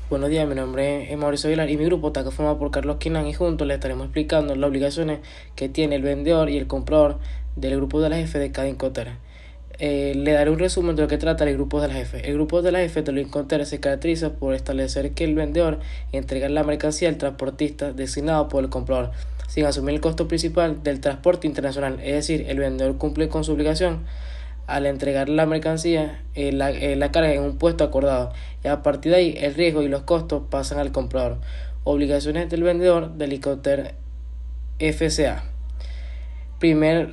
Buenos días, mi nombre es Mauricio Aguilar y mi grupo está conformado por Carlos Quinan y juntos le estaremos explicando las obligaciones que tiene el vendedor y el comprador del grupo de la jefe de cada Incoterra. Le daré un resumen de lo que trata el grupo de la jefe. El grupo de la jefe de los Incoterra se caracteriza por establecer que el vendedor entrega la mercancía al transportista designado por el comprador, sin asumir el costo principal del transporte internacional, es decir, el vendedor cumple con su obligación al entregar la mercancía, la carga en un puesto acordado, y a partir de ahí el riesgo y los costos pasan al comprador. Obligaciones del vendedor del helicóptero FCA.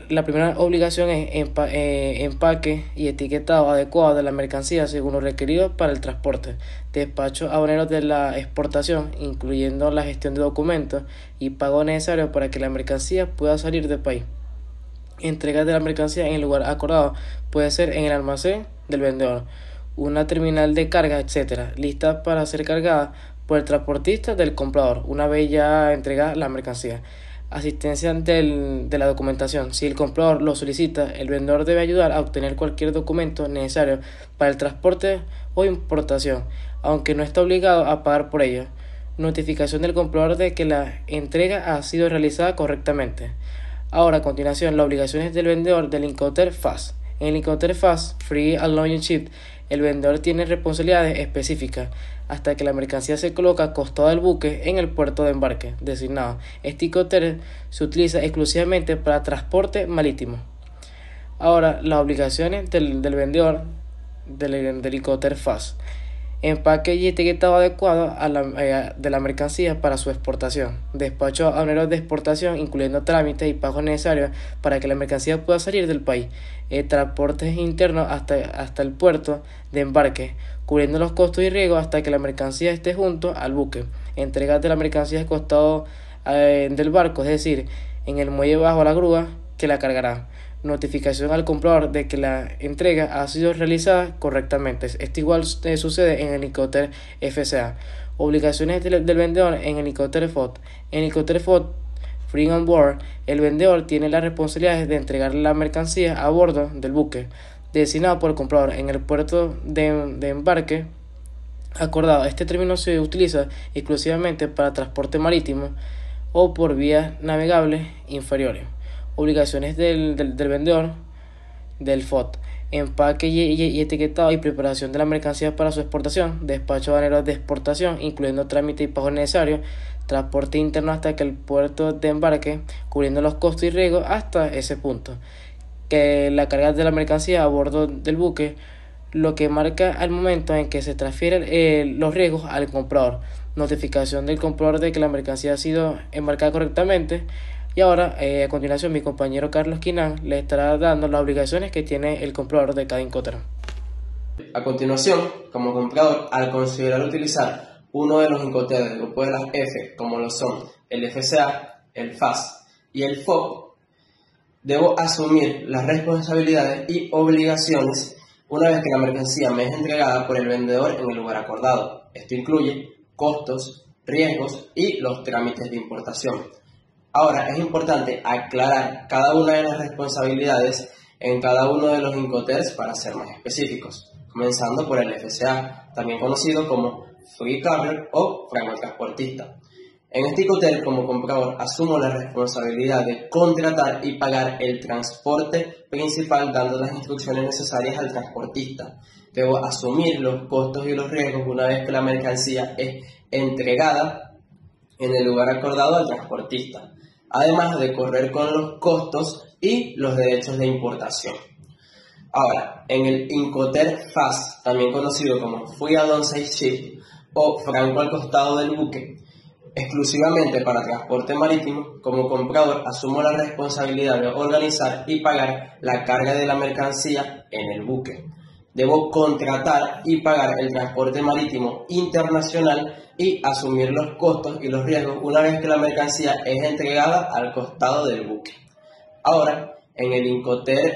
La primera obligación es empaque y etiquetado adecuado de la mercancía según lo requerido para el transporte, despacho aduanero de la exportación, incluyendo la gestión de documentos y pago necesario para que la mercancía pueda salir del país. Entrega de la mercancía en el lugar acordado, puede ser en el almacén del vendedor, una terminal de carga, etcétera, lista para ser cargada por el transportista del comprador una vez ya entregada la mercancía. Asistencia de la documentación. Si el comprador lo solicita, el vendedor debe ayudar a obtener cualquier documento necesario para el transporte o importación, aunque no está obligado a pagar por ello. Notificación del comprador de que la entrega ha sido realizada correctamente. Ahora, a continuación, las obligaciones del vendedor del Incoterm FAS. En el Incoterm FAS, Free Allowing Ship, el vendedor tiene responsabilidades específicas hasta que la mercancía se coloca a costado del buque en el puerto de embarque designado. Este Incoterm se utiliza exclusivamente para transporte marítimo. Ahora, las obligaciones del vendedor del Incoterm FAS. Empaque y etiquetado adecuado de la mercancía para su exportación. Despacho aduanero de exportación, incluyendo trámites y pagos necesarios para que la mercancía pueda salir del país. Transportes internos hasta el puerto de embarque, cubriendo los costos y riesgos hasta que la mercancía esté junto al buque. Entrega de la mercancía al costado del barco, es decir, en el muelle bajo la grúa que la cargará. Notificación al comprador de que la entrega ha sido realizada correctamente. Esto igual sucede en el helicóptero FCA. Obligaciones del vendedor en el helicóptero FOD. En el helicóptero FOD Free on Board, el vendedor tiene la responsabilidad de entregar la mercancía a bordo del buque designado por el comprador en el puerto de embarque acordado. Este término se utiliza exclusivamente para transporte marítimo o por vías navegables inferiores. Obligaciones del vendedor del FOD. Empaque y etiquetado y preparación de la mercancía para su exportación, despacho aduanero de exportación, incluyendo trámites y pagos necesarios, transporte interno hasta que el puerto de embarque, cubriendo los costos y riesgos hasta ese punto, que la carga de la mercancía a bordo del buque, lo que marca al momento en que se transfieren los riesgos al comprador. Notificación del comprador de que la mercancía ha sido embarcada correctamente. Y ahora, a continuación, mi compañero Carlos Quinan le estará dando las obligaciones que tiene el comprador de cada Incoterm. A continuación, como comprador, al considerar utilizar uno de los Incoterms del grupo de las F, como lo son el FCA, el FAS y el FOB, debo asumir las responsabilidades y obligaciones una vez que la mercancía me es entregada por el vendedor en el lugar acordado. Esto incluye costos, riesgos y los trámites de importación. Ahora, es importante aclarar cada una de las responsabilidades en cada uno de los Incoterms para ser más específicos, comenzando por el FCA, también conocido como Free Carrier o franco transportista. En este Incoterm, como comprador, asumo la responsabilidad de contratar y pagar el transporte principal, dando las instrucciones necesarias al transportista. Debo asumir los costos y los riesgos una vez que la mercancía es entregada en el lugar acordado al transportista, además de correr con los costos y los derechos de importación. Ahora, en el Incoterm FAS, también conocido como Free Alongside Ship o franco al costado del buque, exclusivamente para transporte marítimo, como comprador asumo la responsabilidad de organizar y pagar la carga de la mercancía en el buque. Debo contratar y pagar el transporte marítimo internacional y asumir los costos y los riesgos una vez que la mercancía es entregada al costado del buque. Ahora, en el Incoterm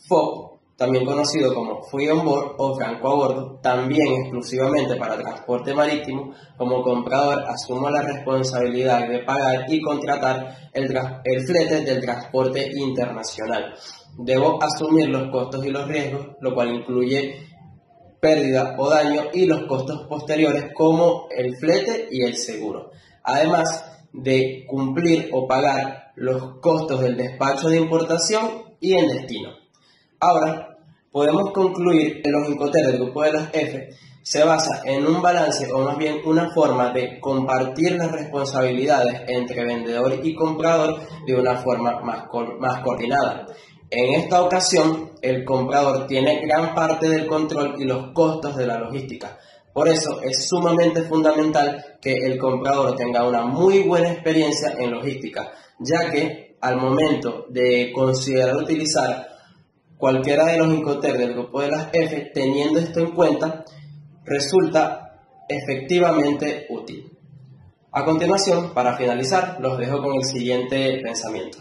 FOB, también conocido como Free on Board o franco a bordo, también exclusivamente para transporte marítimo, como comprador asumo la responsabilidad de pagar y contratar el flete del transporte internacional. Debo asumir los costos y los riesgos, lo cual incluye pérdida o daño y los costos posteriores como el flete y el seguro. Además de cumplir o pagar los costos del despacho de importación y en destino. Ahora, podemos concluir que los Incoterms del grupo de las F se basa en un balance o más bien una forma de compartir las responsabilidades entre vendedor y comprador de una forma más coordinada. En esta ocasión, el comprador tiene gran parte del control y los costos de la logística. Por eso es sumamente fundamental que el comprador tenga una muy buena experiencia en logística, ya que al momento de considerar utilizar cualquiera de los Incoterms del grupo de las F, teniendo esto en cuenta, resulta efectivamente útil. A continuación, para finalizar, los dejo con el siguiente pensamiento.